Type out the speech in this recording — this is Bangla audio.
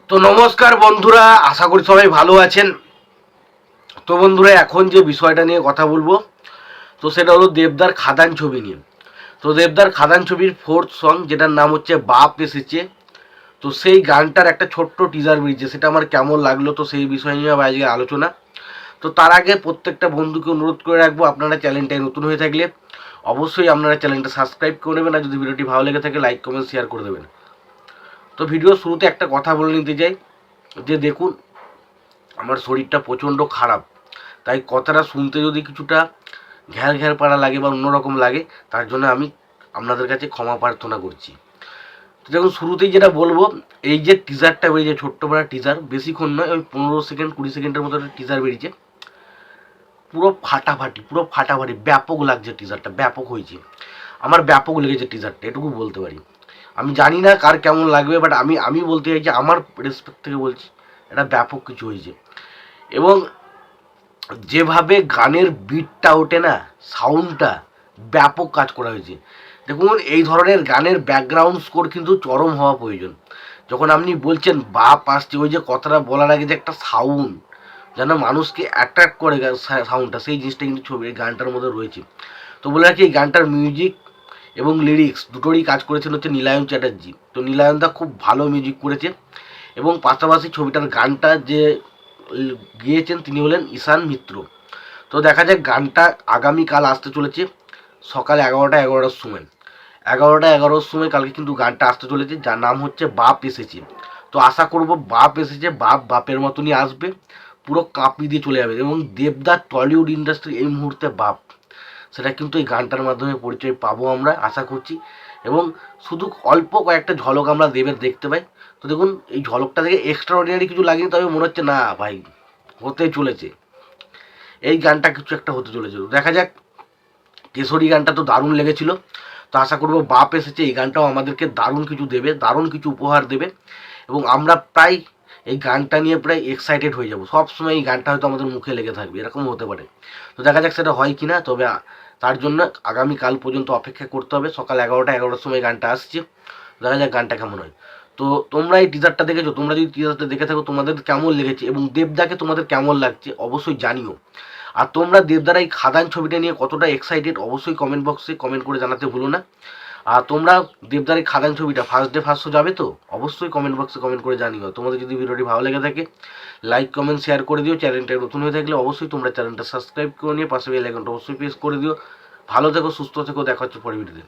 তো নমস্কার বন্ধুরা, আশা করি সবাই ভালো আছেন। তো বন্ধুরা, এখন যে বিষয়টা নিয়ে কথা বলবো তো সেটা হলো দেবদার খাদান ছবি নিয়ে। তো দেবদার খাদান ছবির ফোর্থ সং, যেটার নাম হচ্ছে বাপ এসেছে। তো সেই গানটার একটা ছোট্ট টিজার বেরিয়েছে, সেটা আমার কেমন লাগলো তো সেই বিষয় নিয়ে আজকে আলোচনা। তো তার আগে প্রত্যেকটা বন্ধুকে অনুরোধ করে রাখবো, আপনারা চ্যানেলটায় নতুন হয়ে থাকলে অবশ্যই আপনারা চ্যানেলটা সাবস্ক্রাইব করে নেবেন, আর যদি ভিডিওটি ভালো লেগে থাকে লাইক কমেন্ট শেয়ার করে দেবেন। তো ভিডিওর শুরুতে একটা কথা বলে নিতে চাই যে দেখুন, আমার শরীরটা প্রচণ্ড খারাপ, তাই কথাটা শুনতে যদি কিছুটা ঘ্যার ঘ্যার পাড়া লাগে বা অন্যরকম লাগে, তার জন্য আমি আপনাদের কাছে ক্ষমা প্রার্থনা করছি। তো দেখুন, শুরুতেই যেটা বলবো, এই যে টিজারটা বেরিয়েছে, ছোট্ট বড় টিজার, বেশিক্ষণ নয়, ওই 15 সেকেন্ড 20 সেকেন্ডের মতো একটা টিজার বেরিয়েছে। পুরো ফাটাফাটি ব্যাপক লাগছে টিজারটা, ব্যাপক হয়েছে। আমার ব্যাপক লেগেছে টিজারটা, এটুকু বলতে পারি। আমি জানি না কার কেমন লাগবে, বাট আমি বলতে চাই যে আমার রেসপেক্ট থেকে বলছি, এটা ব্যাপক কিছু হয়েছে। এবং যেভাবে গানের বিটটা ওঠে না, সাউন্ডটা ব্যাপক কাজ করা হয়েছে। দেখুন, এই ধরনের গানের ব্যাকগ্রাউন্ড স্কোর কিন্তু চরম হওয়া প্রয়োজন। যখন আপনি বলছেন বাপ আসছে, ওই যে কথাটা বলার আগে যে একটা সাউন্ড যেন মানুষকে অ্যাট্রাক্ট করে, সাউন্ডটা, সেই জিনিসটা কিন্তু ছবির গানটার মধ্যে রয়েছে। তো বলে রাখি, এই গানটার মিউজিক এবং লিরিক্স দুটোরই কাজ করেছেন হচ্ছে নীলায়ন চ্যাটার্জি। তো নীলায়নদা খুব ভালো মিউজিক করেছে, এবং পাশাপাশি ছবিটার গানটা যে গিয়েছেন তিনি হলেন ঈশান মিত্র। তো দেখা যাক, গানটা আগামীকাল আসতে চলেছে সকাল 11টার সময়। 11টার সময় কালকে কিন্তু গানটা আসতে চলেছে, যার নাম হচ্ছে বাপ এসেছে। তো আশা করব বাপ এসেছে, বাপ বাপের মতনই আসবে, পুরো কাঁপিয়ে দিয়ে চলে যাবে। এবং দেবদার টলিউড ইন্ডাস্ট্রি এই মুহূর্তে বাপ, সেটা কিন্তু এই গানটার মাধ্যমে পরিচয় পাবো আমরা, আশা করছি। এবং শুধু অল্প কয়েকটা ঝলক আমরা দেবের দেখতে পাই। তো দেখুন, এই ঝলকটা থেকে এক্সট্রা অর্ডিনারি কিছু লাগেনি, তবে মনে হচ্ছে না ভাই, হতেই চলেছে এই গানটা, কিছু একটা হতে চলেছিল। দেখা যাক। কেশরী গানটা তো দারুণ লেগেছিল, তো আশা করবো বাপ এসেছে এই গানটাও আমাদেরকে দারুণ কিছু দেবে, দারুণ কিছু উপহার দেবে। এবং আমরা প্রায় এই গানটা নিয়ে প্রায় এক্সাইটেড হয়ে যাব, সবসময় এই গানটা হয়তো আমাদের মুখে লেগে থাকবে, এরকম হতে পারে। তো দেখা যাক সেটা হয় কি না। তবে তার জন্য আগামীকাল পর্যন্ত অপেক্ষা করতে হবে। সকাল 11টার সময় গানটা আসছে, দেখা যাক গানটা কেমন হয়। তো তোমরা এই টিজারটা দেখেছো, তোমরা যদি টিজারটা দেখে থাকো তোমাদের কেমন লেগেছে এবং দেবদাকে তোমাদের কেমন লাগছে অবশ্যই জানিও। আর তোমরা দেবদার এই খাদান ছবিটা নিয়ে কতটা এক্সাইটেড অবশ্যই কমেন্ট বক্সে কমেন্ট করে জানাতে ভুলো না। আর তোমরা দেবদার এই খাদান ছবিটা ফার্স্ট ডে ফার্স্ট শো যাবে তো অবশ্যই কমেন্ট বক্সে কমেন্ট করে জানিও। তোমাদের যদি ভিডিওটি ভালো লেগে থাকে লাইক কমেন্ট শেয়ার করে দিও। চ্যানেলটা নতুন হয়ে থাকলে অবশ্যই তোমরা চ্যানেলটা সাবস্ক্রাইব করে নিয়ে পাশে বেল আইকনটা অবশ্যই প্রেস করে দিও। ভালো থেকো, সুস্থ থেকো, দেখা হচ্ছে পরের ভিডিওতে।